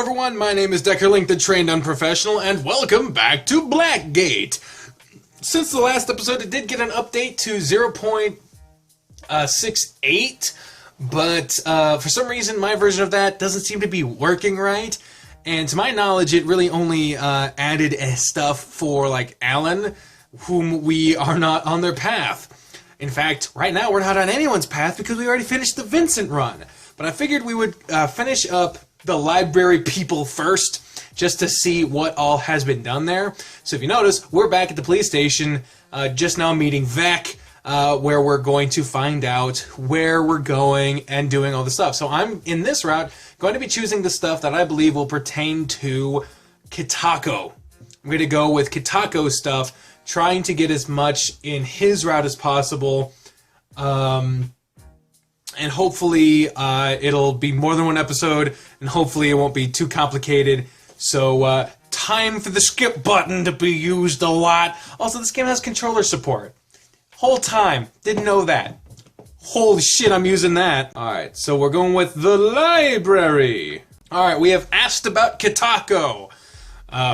everyone, my name is Deckerlink, the Trained Unprofessional, and welcome back to Blackgate. Since the last episode, it did get an update to 0.68, but for some reason my version of that doesn't seem to be working right, and to my knowledge it really only added stuff for like Alan, whom we are not on their path. In fact, right now we're not on anyone's path because we already finished the Vincent run, but I figured we would finish up the library people first, just to see what all has been done there. So if you notice, we're back at the police station, just now meeting Vec, where we're going to find out where we're going and doing all the stuff. So I'm, in this route, going to be choosing the stuff that I believe will pertain to Kitako. I'm going to go with Kitako stuff, trying to get as much in his route as possible, and hopefully it'll be more than one episode, and hopefully it won't be too complicated. So time for the skip button to be used a lot. Also, this game has controller support. Whole time. Didn't know that. Holy shit, I'm using that. Alright, so we're going with the library. Alright, we have asked about Kitako.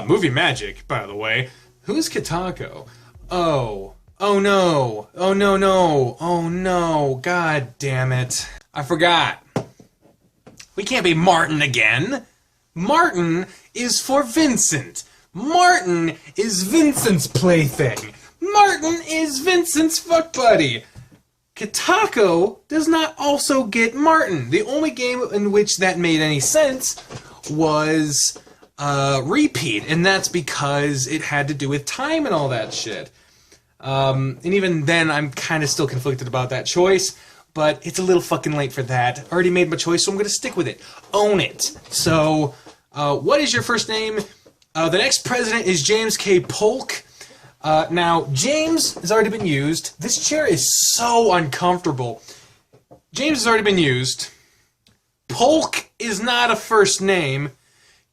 Movie magic, by the way. Who's Kitako? Oh no. Oh no. God damn it. I forgot. We can't be Martin again. Martin is for Vincent. Martin is Vincent's plaything. Martin is Vincent's fuck buddy. Kitako does not also get Martin. The only game in which that made any sense was Repeat, and that's because it had to do with time and all that shit. And even then, I'm kind of still conflicted about that choice, but it's a little fucking late for that. I already made my choice, so I'm going to stick with it. Own it. So, what is your first name? The next president is James K. Polk. Now, James has already been used. This chair is so uncomfortable. James has already been used. Polk is not a first name.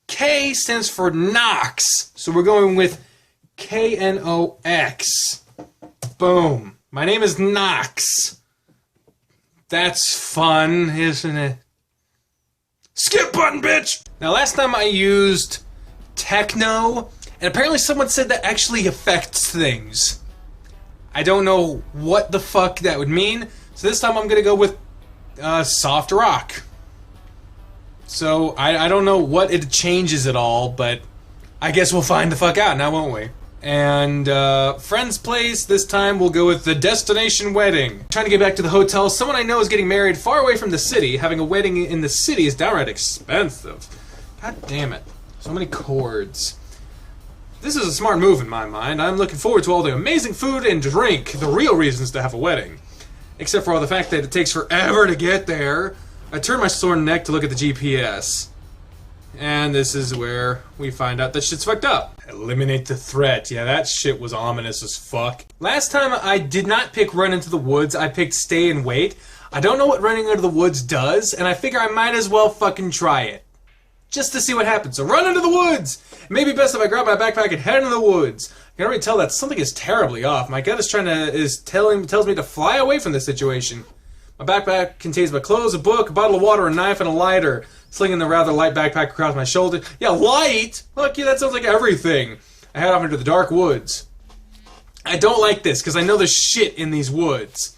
K stands for Knox, so we're going with K-N-O-X. Boom. My name is Knox. That's fun, isn't it? Skip button, bitch! Now, last time I used techno, and apparently someone said that actually affects things. I don't know what the fuck that would mean, so this time I'm gonna go with soft rock. So, I don't know what it changes at all, but I guess we'll find the fuck out now, won't we? And, friend's place, this time we'll go with the destination wedding. Trying to get back to the hotel. Someone I know is getting married far away from the city. Having a wedding in the city is downright expensive. God damn it. So many chords. This is a smart move in my mind. I'm looking forward to all the amazing food and drink. The real reasons to have a wedding. Except for all the fact that it takes forever to get there. I turn my sore neck to look at the GPS. And this is where we find out that shit's fucked up. Eliminate the threat. Yeah, that shit was ominous as fuck. Last time I did not pick run into the woods, I picked stay and wait. I don't know what running into the woods does, and I figure I might as well fucking try it. Just to see what happens. So run into the woods! It may be best if I grab my backpack and head into the woods. I can already tell that something is terribly off. My gut tells me to fly away from this situation. My backpack contains my clothes, a book, a bottle of water, a knife, and a lighter. Slinging the rather light backpack across my shoulder. Yeah, light? Look, yeah, that sounds like everything. I head off into the dark woods. I don't like this, because I know there's shit in these woods.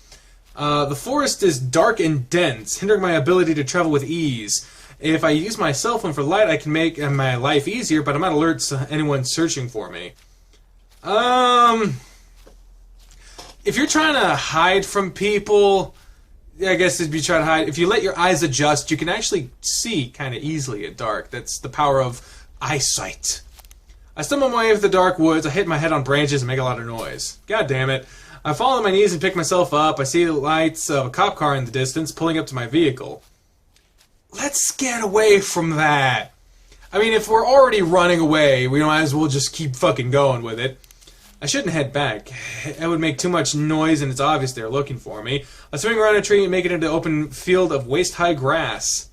The forest is dark and dense, hindering my ability to travel with ease. If I use my cell phone for light, I can make my life easier, but I might alert anyone searching for me. If you're trying to hide from people, I guess if you try to hide, if you let your eyes adjust, you can actually see kind of easily at dark. That's the power of eyesight. I stumble my way through the dark woods. I hit my head on branches and make a lot of noise. God damn it. I fall on my knees and pick myself up. I see the lights of a cop car in the distance pulling up to my vehicle. Let's get away from that. I mean, if we're already running away, we might as well just keep fucking going with it. I shouldn't head back. It would make too much noise, and it's obvious they're looking for me. I swing around a tree and make it into an open field of waist-high grass.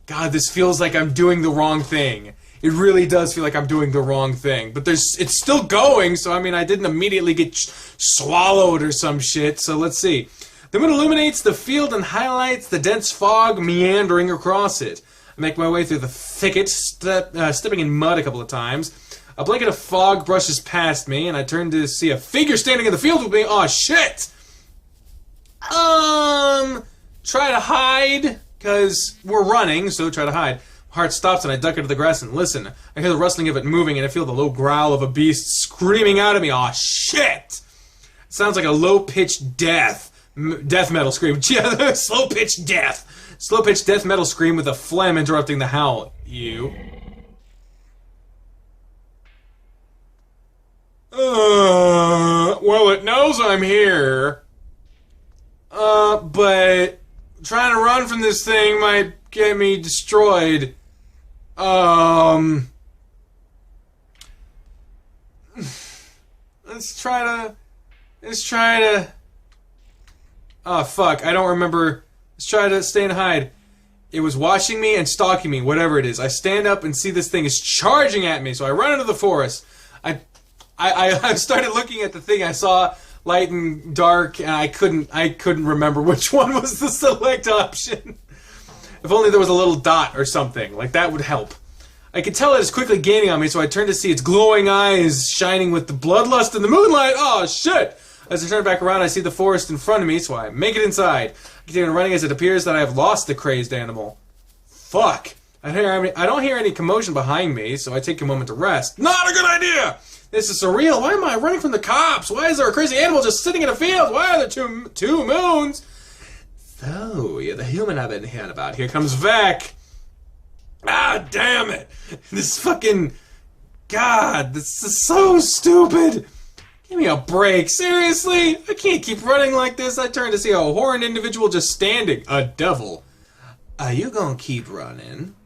God, this feels like I'm doing the wrong thing. It really does feel like I'm doing the wrong thing. But it's still going, so I mean, I didn't immediately get swallowed or some shit, so let's see. The moon illuminates the field and highlights the dense fog meandering across it. I make my way through the thicket, stepping in mud a couple of times. A blanket of fog brushes past me, and I turn to see a figure standing in the field with me. Oh, shit! Try to hide, because we're running, so try to hide. My heart stops, and I duck into the grass and listen. I hear the rustling of it moving, and I feel the low growl of a beast screaming out at me. Oh, shit! It sounds like a low-pitched death metal scream. Yeah, slow-pitched death. Slow-pitched death metal scream with a phlegm interrupting the howl. You. Well, it knows I'm here. But trying to run from this thing might get me destroyed. Let's try to... Oh, fuck, I don't remember. Let's try to stay and hide. It was watching me and stalking me, whatever it is. I stand up and see this thing is charging at me, so I run into the forest. I started looking at the thing. I saw light and dark, and I couldn't remember which one was the select option. If only there was a little dot or something, like that would help. I could tell it is quickly gaining on me, so I turned to see its glowing eyes shining with the bloodlust in the moonlight. Oh, shit! As I turn back around, I see the forest in front of me, so I make it inside. I continue running as it appears that I have lost the crazed animal. Fuck! I don't hear any commotion behind me, so I take a moment to rest. Not a good idea! This is surreal. Why am I running from the cops? Why is there a crazy animal just sitting in a field? Why are there two moons? So, you're the human I've been hearing about. Here comes Vec. Ah, damn it. This fucking... God, this is so stupid. Give me a break. Seriously? I can't keep running like this. I turn to see a horned individual just standing. A devil. Are you gonna keep running?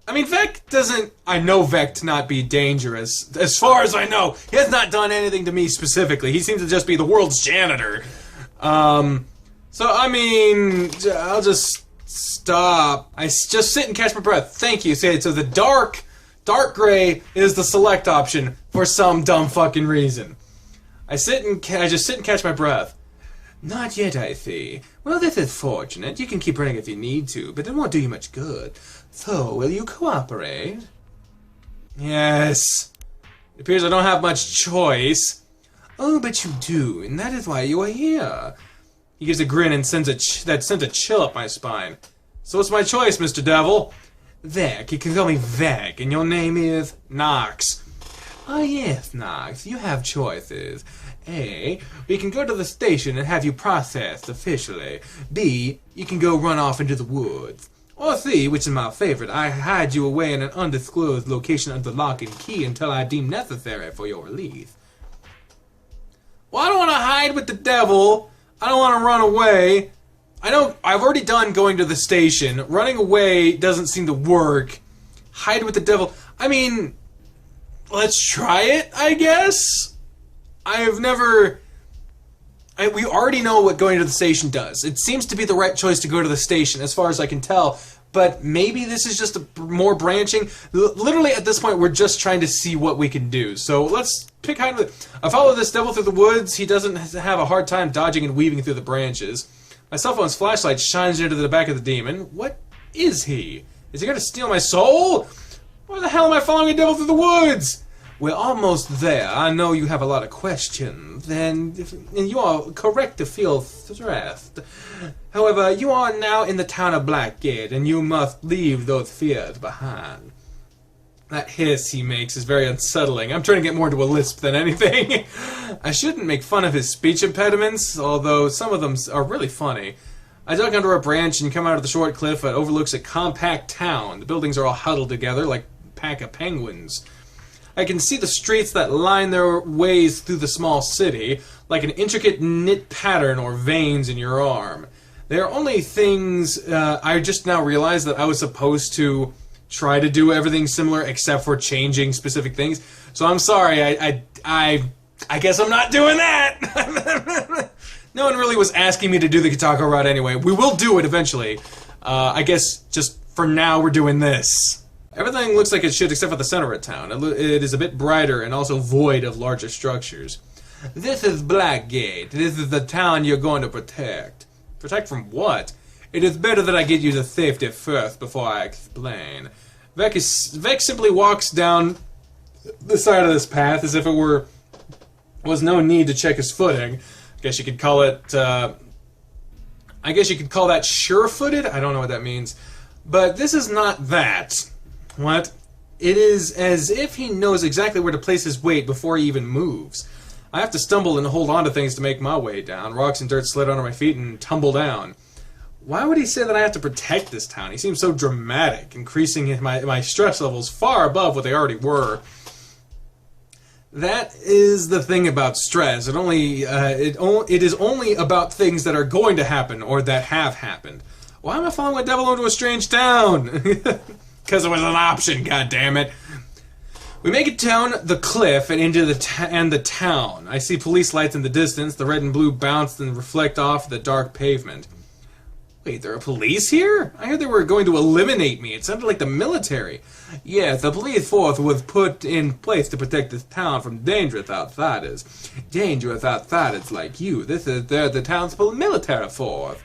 I mean, Vec doesn't... I know Vec to not be dangerous. As far as I know, he has not done anything to me specifically. He seems to just be the world's janitor. So, I mean, I'll just stop. I just sit and catch my breath. Thank you. So the dark gray is the select option for some dumb fucking reason. I just sit and catch my breath. Not yet, I see. Well, this is fortunate. You can keep running if you need to, but it won't do you much good. So, will you cooperate? Yes. It appears I don't have much choice. Oh, but you do, and that is why you are here. He gives a grin and sends a chill up my spine. So what's my choice, Mr. Devil? Vec. You can call me Vec, and your name is Knox. Ah, yes, Knox. You have choices. A, we can go to the station and have you processed officially. B, you can go run off into the woods. Or C, which is my favorite, I hide you away in an undisclosed location under lock and key until I deem necessary for your release. Well, I don't want to hide with the devil. I don't want to run away. I've already done going to the station. Running away doesn't seem to work. Hide with the devil. I mean, let's try it, I guess. We already know what going to the station does. It seems to be the right choice to go to the station, as far as I can tell. But maybe this is just more branching. Literally, at this point, we're just trying to see what we can do. So let's pick hide with... I follow this devil through the woods. He doesn't have a hard time dodging and weaving through the branches. My cell phone's flashlight shines into the back of the demon. What is he? Is he going to steal my soul? Why the hell am I following a devil through the woods? We're almost there. I know you have a lot of questions, and you are correct to feel stressed. However, you are now in the town of Blackgate, and you must leave those fears behind. That hiss he makes is very unsettling. I'm trying to get more into a lisp than anything. I shouldn't make fun of his speech impediments, although some of them are really funny. I duck under a branch and come out of the short cliff that overlooks a compact town. The buildings are all huddled together like a pack of penguins. I can see the streets that line their ways through the small city, like an intricate knit pattern or veins in your arm. They are only things I just now realized that I was supposed to try to do everything similar except for changing specific things. So I'm sorry, I guess I'm not doing that! No one really was asking me to do the Katako route anyway. We will do it eventually. I guess just for now we're doing this. Everything looks like it should except for the center of town. It is a bit brighter and also void of larger structures. This is Blackgate. This is the town you're going to protect. Protect from what? It is better that I get you to safety first before I explain. Vec simply walks down the side of this path as if it was no need to check his footing. I guess you could call it, I guess you could call that sure-footed? I don't know what that means. But this is not that. What? It is as if he knows exactly where to place his weight before he even moves. I have to stumble and hold on to things to make my way down. Rocks and dirt slid under my feet and tumble down. Why would he say that I have to protect this town? He seems so dramatic, increasing my stress levels far above what they already were. That is the thing about stress. It is only about things that are going to happen or that have happened. Why am I following a devil into a strange town? Because it was an option, goddammit. We make it down the cliff and into the town. I see police lights in the distance. The red and blue bounce and reflect off the dark pavement. Wait, there are police here? I heard they were going to eliminate me. It sounded like the military. Yes, the police force was put in place to protect this town from dangerous outsiders. Dangerous outsiders like you. They're the town's military force.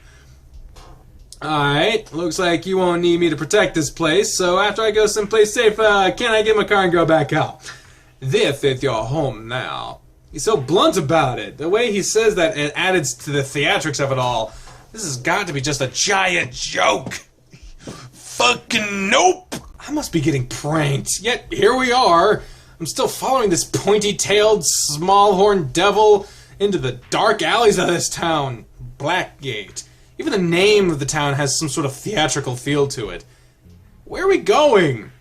Alright, looks like you won't need me to protect this place, so after I go someplace safe, can I get my car and go back out? This is your home now. He's so blunt about it. The way he says that, it adds to the theatrics of it all. This has got to be just a giant joke. Fucking nope! I must be getting pranked. Yet, here we are. I'm still following this pointy-tailed, small-horned devil into the dark alleys of this town. Blackgate. Even the name of the town has some sort of theatrical feel to it. Where are we going?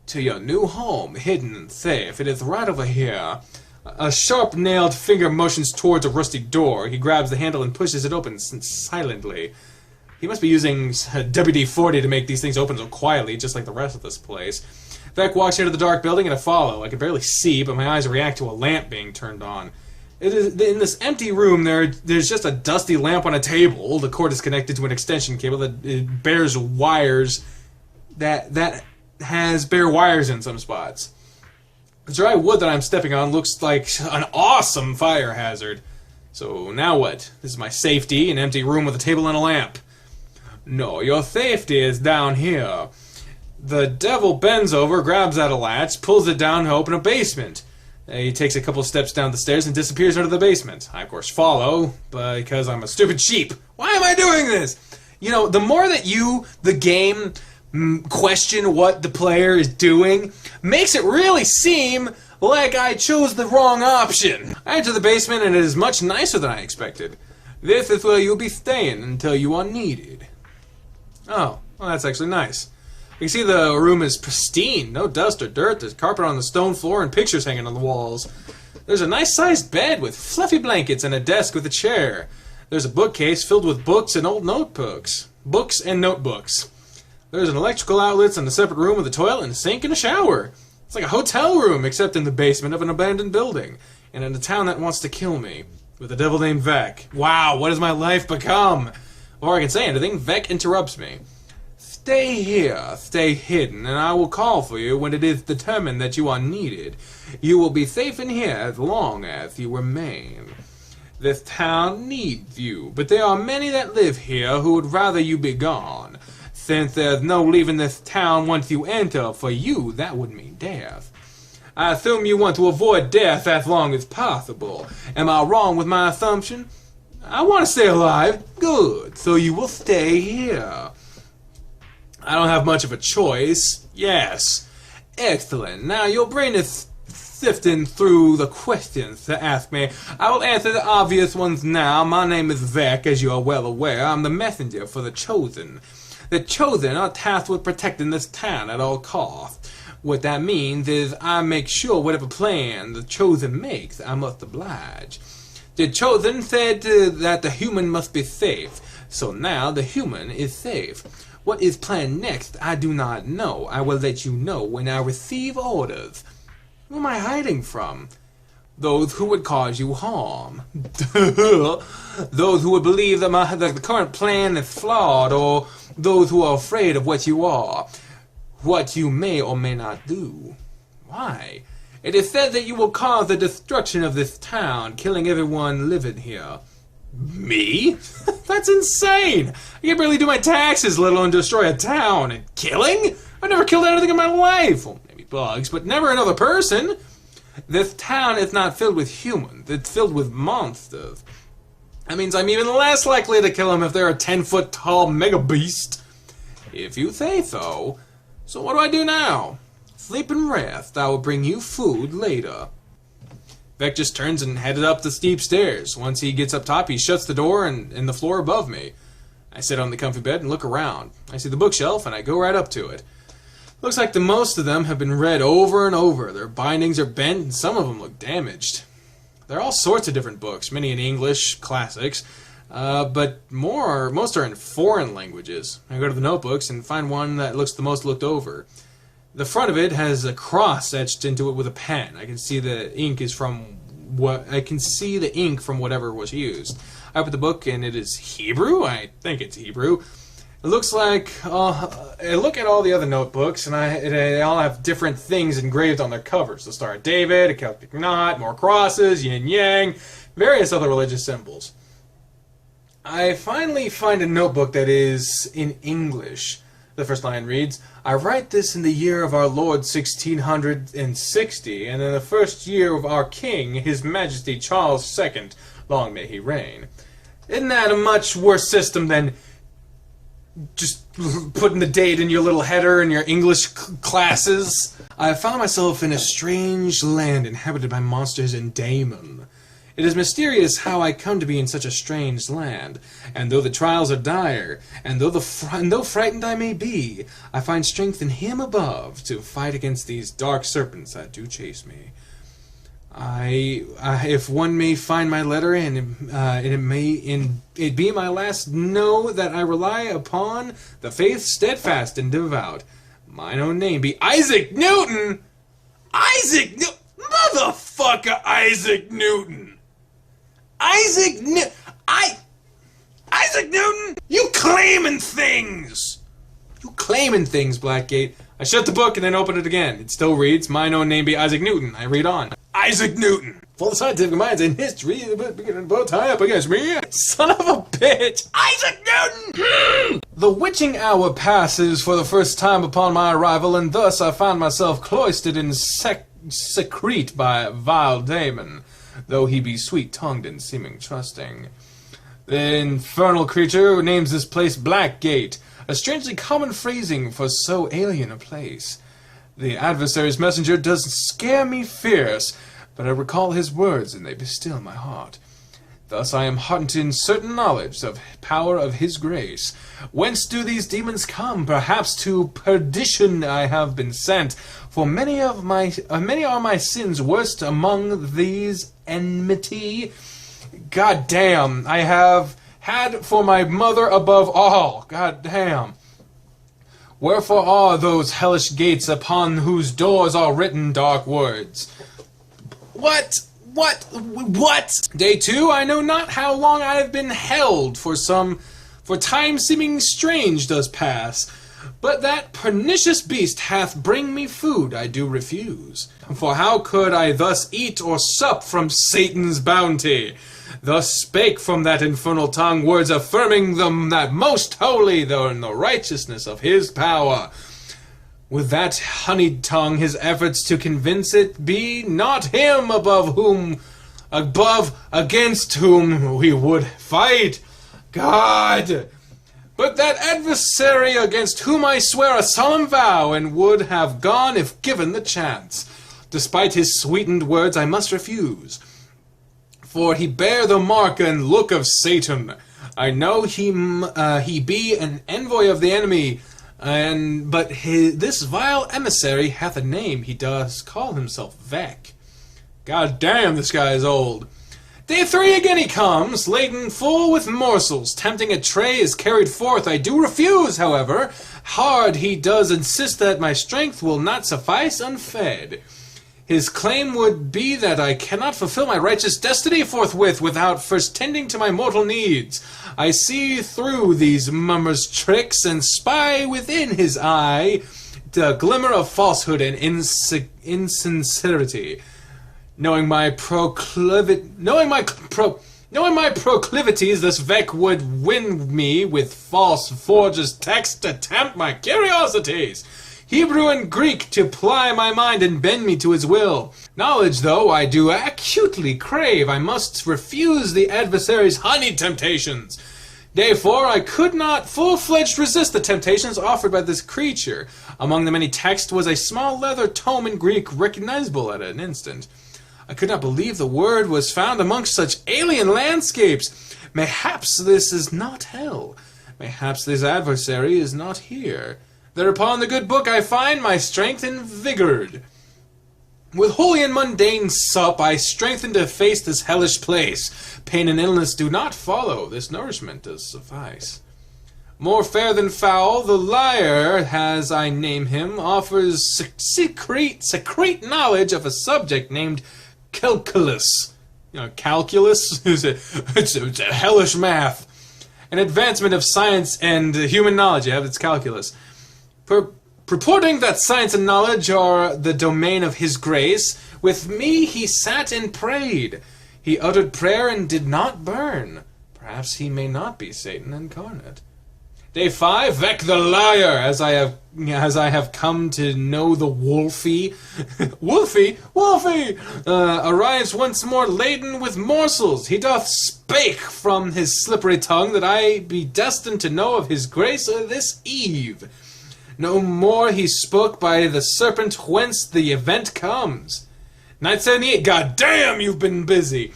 To your new home, hidden and safe. It is right over here. A sharp-nailed finger motions towards a rusty door. He grabs the handle and pushes it open silently. He must be using WD-40 to make these things open so quietly, just like the rest of this place. Vec walks into the dark building and I follow. I can barely see, but my eyes react to a lamp being turned on. It is in this empty room. There's just a dusty lamp on a table. The cord is connected to an extension cable that bears wires. That has bare wires in some spots. The dry wood that I'm stepping on looks like an awesome fire hazard. So now what? This is my safety, an empty room with a table and a lamp. No, your safety is down here. The devil bends over, grabs at a latch, pulls it down to open a basement. He takes a couple of steps down the stairs and disappears into the basement. I, of course, follow, because I'm a stupid sheep. Why am I doing this? You know, the more that the game, question what the player is doing, makes it really seem like I chose the wrong option. I enter the basement and it is much nicer than I expected. This is where you'll be staying until you are needed. Oh, well, that's actually nice. You can see the room is pristine, no dust or dirt. There's carpet on the stone floor and pictures hanging on the walls. There's a nice-sized bed with fluffy blankets and a desk with a chair. There's a bookcase filled with books and old notebooks. Books and notebooks. There's an electrical outlet and a separate room with a toilet and a sink and a shower. It's like a hotel room, except in the basement of an abandoned building, and in a town that wants to kill me, with a devil named Vec. Wow, what has my life become? Before I can say anything, Vec interrupts me. Stay here, stay hidden, and I will call for you when it is determined that you are needed. You will be safe in here as long as you remain. This town needs you, but there are many that live here who would rather you be gone. Since there's no leaving this town once you enter, for you, that would mean death. I assume you want to avoid death as long as possible. Am I wrong with my assumption? I want to stay alive. Good, so you will stay here. I don't have much of a choice. Yes. Excellent. Now your brain is sifting through the questions to ask me. I will answer the obvious ones now. My name is Vec, as you are well aware. I'm the messenger for the Chosen. The Chosen are tasked with protecting this town at all costs. What that means is I make sure whatever plan the Chosen makes, I must oblige. The Chosen said that the human must be safe, so now the human is safe. What is planned next, I do not know. I will let you know when I receive orders. Who am I hiding from? Those who would cause you harm. Those who would believe that the current plan is flawed, or those who are afraid of what you are, what you may or may not do. Why? It is said that you will cause the destruction of this town, killing everyone living here. Me? That's insane! I can barely do my taxes, let alone destroy a town. And killing? I've never killed anything in my life. Well, maybe bugs, but never another person. This town is not filled with humans. It's filled with monsters. That means I'm even less likely to kill them if they're a 10-foot tall mega beast. If you say so. So what do I do now? Sleep and rest. I will bring you food later. Vec just turns and headed up the steep stairs. Once he gets up top, he shuts the door and the floor above me. I sit on the comfy bed and look around. I see the bookshelf and I go right up to it. Looks like the most of them have been read over and over. Their bindings are bent and some of them look damaged. There are all sorts of different books, many in English, classics, but most are in foreign languages. I go to the notebooks and find one that looks the most looked over. The front of it has a cross etched into it with a pen. I can see the ink from whatever was used. I open the book and it is Hebrew. I think it's Hebrew. It looks like I look at all the other notebooks and they all have different things engraved on their covers. The Star of David, a Celtic knot, more crosses, yin yang, various other religious symbols. I finally find a notebook that is in English. The first line reads, I write this in the year of our Lord 1660, and in the first year of our King, His Majesty Charles II, long may he reign. Isn't that a much worse system than just putting the date in your little header in your English classes? I found myself in a strange land inhabited by monsters and daemon. It is mysterious how I come to be in such a strange land, and though the trials are dire, and though frightened I may be, I find strength in Him above to fight against these dark serpents that do chase me. If one may find my letter, and it be my last, know that I rely upon the faith steadfast and devout. Mine own name be Isaac Newton! Motherfucker Isaac Newton! Isaac Newton! You claiming things! You claiming things, Blackgate. I shut the book and then open it again. It still reads, mine own name be Isaac Newton. I read on. Isaac Newton! For the scientific minds in history, bow tie up against me. Son of a bitch! Isaac Newton! The witching hour passes for the first time upon my arrival, and thus I find myself cloistered in secrete by a vile daemon, though he be sweet-tongued and seeming trusting. The infernal creature names this place Blackgate, a strangely common phrasing for so alien a place. The adversary's messenger does scare me fierce, but I recall his words, and they bestill my heart. Thus I am heartened in certain knowledge of power of his grace. Whence do these demons come? Perhaps to perdition I have been sent, for many are my sins, worst among these enmity. God damn, I have had for my mother above all. God damn. Wherefore are those hellish gates upon whose doors are written dark words? What? Day 2, I know not how long I have been held, for time seeming strange does pass. But that pernicious beast hath bring me food I do refuse. For how could I thus eat or sup from Satan's bounty? Thus spake from that infernal tongue words affirming them that most holy though in the righteousness of his power. With that honeyed tongue his efforts to convince it be not him against whom we would fight. God! But that adversary against whom I swear a solemn vow and would have gone if given the chance. Despite his sweetened words I must refuse, for he bear the mark and look of Satan. I know he be an envoy of the enemy, but this vile emissary hath a name. He does call himself Vec. God damn, this guy is old. Day 3 again he comes, laden full with morsels. Tempting a tray is carried forth. I do refuse, however. Hard he does insist that my strength will not suffice unfed. His claim would be that I cannot fulfill my righteous destiny forthwith without first tending to my mortal needs. I see through these mummer's tricks and spy within his eye the glimmer of falsehood and insincerity. Knowing my Knowing my proclivities, this Vec would win me with false forger's text to tempt my curiosities. Hebrew and Greek to ply my mind and bend me to his will. Knowledge, though I do acutely crave, I must refuse the adversary's honeyed temptations. Therefore, I could not full-fledged resist the temptations offered by this creature. Among the many texts was a small leather tome in Greek, recognizable at an instant. I could not believe the word was found amongst such alien landscapes. Mayhaps this is not hell. Mayhaps this adversary is not here. Thereupon the good book I find my strength invigored. With holy and mundane sup, I strengthen to face this hellish place. Pain and illness do not follow, this nourishment does suffice. More fair than foul, the liar, as I name him, offers secrete knowledge of a subject named calculus. You know, calculus? It's a hellish math. An advancement of science and human knowledge, yeah, it's calculus. Purporting that science and knowledge are the domain of his grace, with me he sat and prayed. He uttered prayer and did not burn. Perhaps he may not be Satan incarnate. Day 5, Vec the liar, as I have come to know the Wolfie. Wolfie, arrives once more laden with morsels. He doth spake from his slippery tongue that I be destined to know of his grace this eve. No more he spoke by the serpent whence the event comes. Night 78, God damn, you've been busy.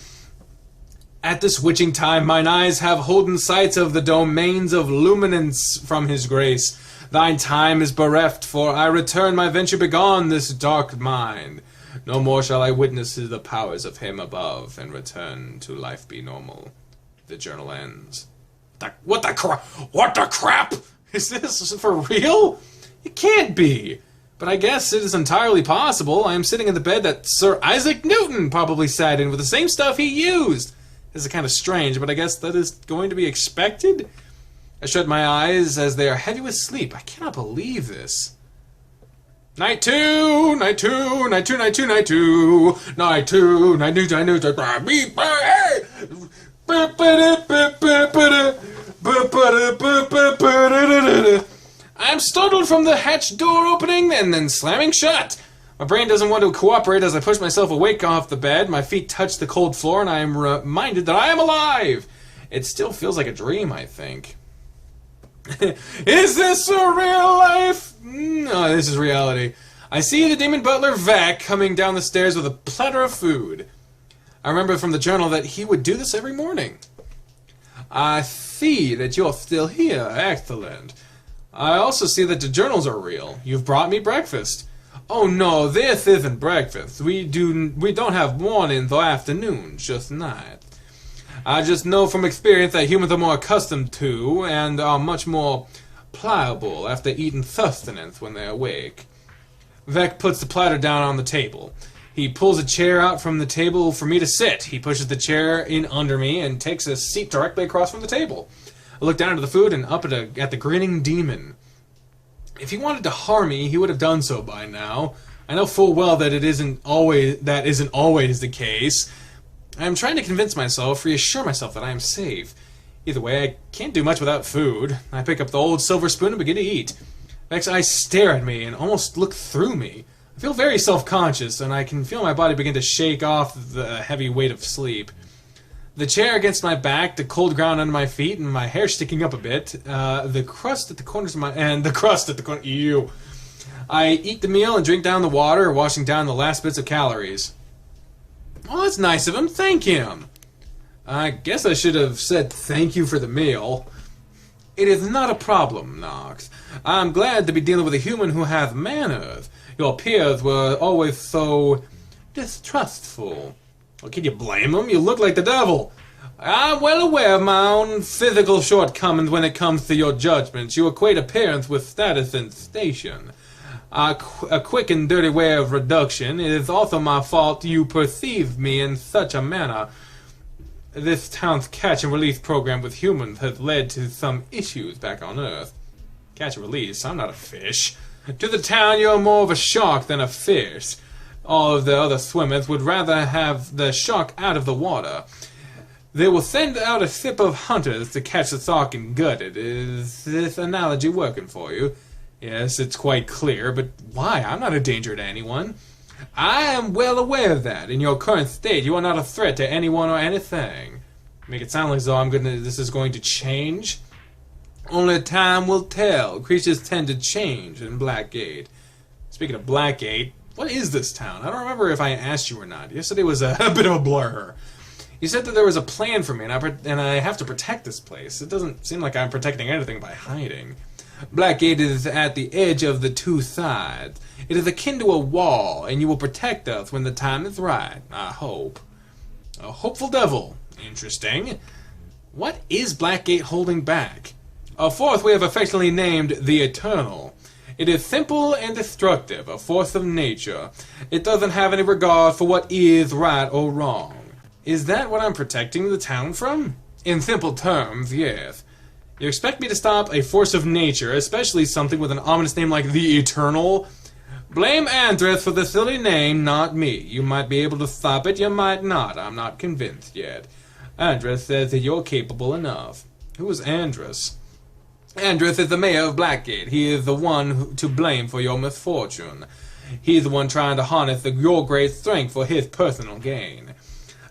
At this witching time mine eyes have holden sights of the domains of luminance from his grace. Thine time is bereft, for I return my venture begone this dark mind. No more shall I witness the powers of him above, and return to life be normal. The journal ends. What the crap? Is this for real? It can't be. But I guess it is entirely possible. I am sitting in the bed that Sir Isaac Newton probably sat in with the same stuff he used. This is kind of strange, but I guess that is going to be expected. I shut my eyes as they are heavy with sleep. I cannot believe this. Night 2, night 2, night 2, night 2, night 2, night 2, night 2, night 2, I am startled from the hatch door opening and then slamming shut. My brain doesn't want to cooperate as I push myself awake off the bed. My feet touch the cold floor and I am reminded that I am alive. It still feels like a dream, I think. Is this a real life? No, this is reality. I see the demon butler Vec coming down the stairs with a platter of food. I remember from the journal that he would do this every morning. I see that you're still here. Excellent. I also see that the journals are real. You've brought me breakfast. Oh no, this isn't breakfast. We don't have mornings or afternoons, just night. I just know from experience that humans are more accustomed to and are much more pliable after eating sustenance when they're awake. Vec puts the platter down on the table. He pulls a chair out from the table for me to sit. He pushes the chair in under me and takes a seat directly across from the table. I look down at the food and up at the grinning demon. If he wanted to harm me, he would have done so by now. I know full well that isn't always the case. I am trying to convince myself, reassure myself that I am safe. Either way, I can't do much without food. I pick up the old silver spoon and begin to eat. Vec's eyes stare at me and almost look through me. I feel very self-conscious, and I can feel my body begin to shake off the heavy weight of sleep. The chair against my back, the cold ground under my feet, and my hair sticking up a bit, the crust at the corners of my... Ew. I eat the meal and drink down the water, washing down the last bits of calories. Oh, that's nice of him. Thank him. I guess I should have said thank you for the meal. It is not a problem, Knox. I'm glad to be dealing with a human who has manners. Your peers were always so distrustful. Well, can you blame them? You look like the devil. I'm well aware of my own physical shortcomings when it comes to your judgments. You equate appearance with status and station. A quick and dirty way of reduction. It is also my fault you perceive me in such a manner. This town's catch and release program with humans has led to some issues back on Earth. Catch and release? I'm not a fish. To the town, you're more of a shark than a fish. All of the other swimmers would rather have the shark out of the water. They will send out a ship of hunters to catch the Thark and gut it. Is this analogy working for you? Yes, it's quite clear, but why? I'm not a danger to anyone. I am well aware of that. In your current state, you are not a threat to anyone or anything. Make it sound like as though this is going to change. Only time will tell. Creatures tend to change in Blackgate. Speaking of Blackgate, what is this town? I don't remember if I asked you or not. Yesterday was a bit of a blur. You said that there was a plan for me, and I have to protect this place. It doesn't seem like I'm protecting anything by hiding. Blackgate is at the edge of the two sides. It is akin to a wall, and you will protect us when the time is right, I hope. A hopeful devil. Interesting. What is Blackgate holding back? A force we have affectionately named the Eternal. It is simple and destructive, a force of nature. It doesn't have any regard for what is right or wrong. Is that what I'm protecting the town from? In simple terms, yes. You expect me to stop a force of nature, especially something with an ominous name like the Eternal? Blame Andreth for the silly name, not me. You might be able to stop it, you might not. I'm not convinced yet. Andreth says that you're capable enough. Who is Andreth? Andreth is the mayor of Blackgate. He is the one to blame for your misfortune. He's the one trying to harness your great strength for his personal gain.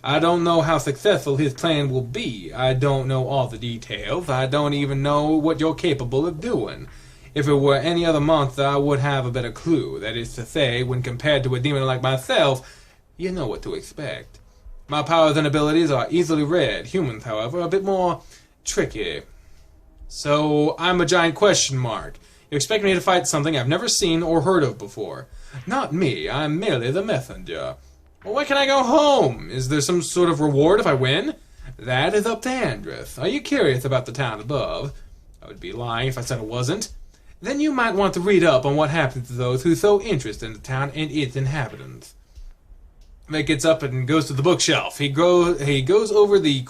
I don't know how successful his plan will be. I don't know all the details. I don't even know what you're capable of doing. If it were any other monster, I would have a better clue. That is to say, when compared to a demon like myself, you know what to expect. My powers and abilities are easily read. Humans, however, are a bit more tricky. So, I'm a giant question mark. You expect me to fight something I've never seen or heard of before. Not me. I'm merely the messenger. Well, when can I go home? Is there some sort of reward if I win? That is up to Andreth. Are you curious about the town above? I would be lying if I said I wasn't. Then you might want to read up on what happens to those who show interest in the town and its inhabitants. Mick gets up and goes to the bookshelf. He goes over the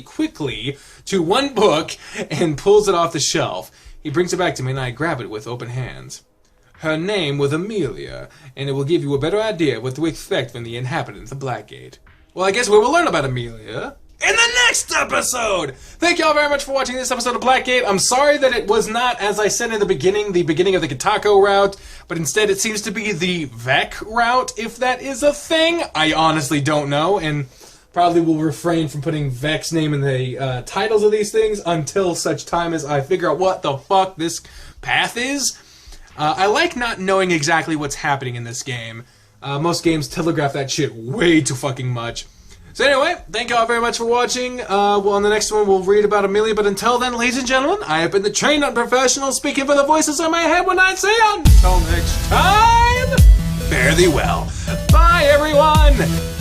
quickly to one book and pulls it off the shelf. He brings it back to me and I grab it with open hands. Her name was Amelia, and it will give you a better idea of what to expect from the inhabitants of Blackgate. Well, I guess we will learn about Amelia in the next episode! Thank y'all very much for watching this episode of Blackgate. I'm sorry that it was not, as I said in the beginning of the Kitako route, but instead it seems to be the Vec route, if that is a thing. I honestly don't know, and probably will refrain from putting Vec's name in the titles of these things until such time as I figure out what the fuck this path is. I like not knowing exactly what's happening in this game. Most games telegraph that shit way too fucking much. So anyway, thank y'all very much for watching. Well, on the next one, we'll read about Amelia. But until then, ladies and gentlemen, I have been the trained unprofessional speaking for the voices in my head when I say until next time, fare thee well. Bye, everyone!